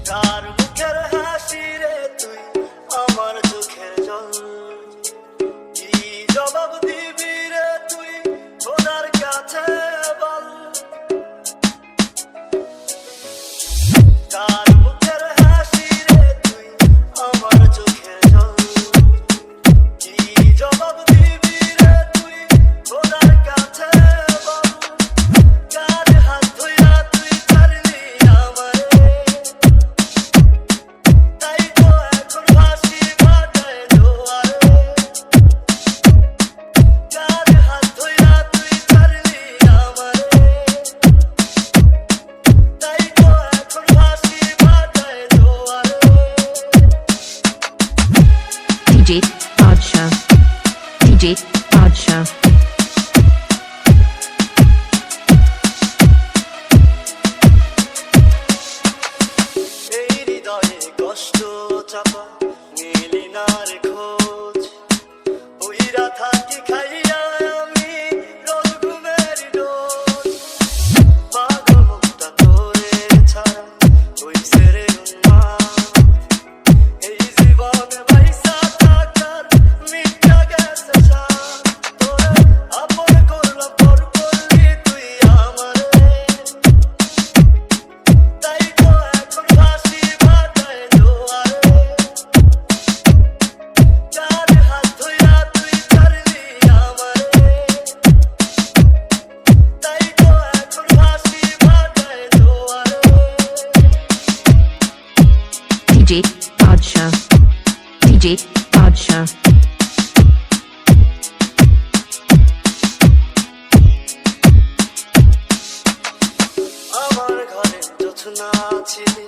কার মুখের হাসি রে তুই আমার চোখের জল, কি জবাব দিবি রে তুই খোদার কাছে বল। কার মুখের হাসি রে তুই আমার চোখের জল, কি জবাব দিবি রে তুই খোদার কাছে বল। কার হাত ধইরা তুই ছাড়লি আমারে, তাই তো এখন ভাসি ভাটায় জোয়ারে। কার হাত ধইরা তুই ছাড়লি আমারে, তাই তো এখন ভাসি ভাটায় জোয়ারে। DJ Badshah, DJ Badshah. এই হৃদয়ে কষ্ট চাপা মিলি না রে খোঁজ, উইরা থাকি খাইয়া আমি রোজ ঘুমের ডোজ। পাগল মুখটা তোরে ছাড়া হইছে রে উন্মাদ, এই জীবনে পয়সা থাকার মিথ্যা গেছে সাথ। তোরে আপন করলাম পর করলি তুই আমারে, তাই তো এখন ভাসি ভাটায় জোয়ারে। কার হাত ধইরা তুই ছাড়লি আমারে, তাই তো এখন ভাসি ভাটায় জোয়ারে। DJ Badshah, DJ Badshah. আমার ঘরে জোছনা ছিলি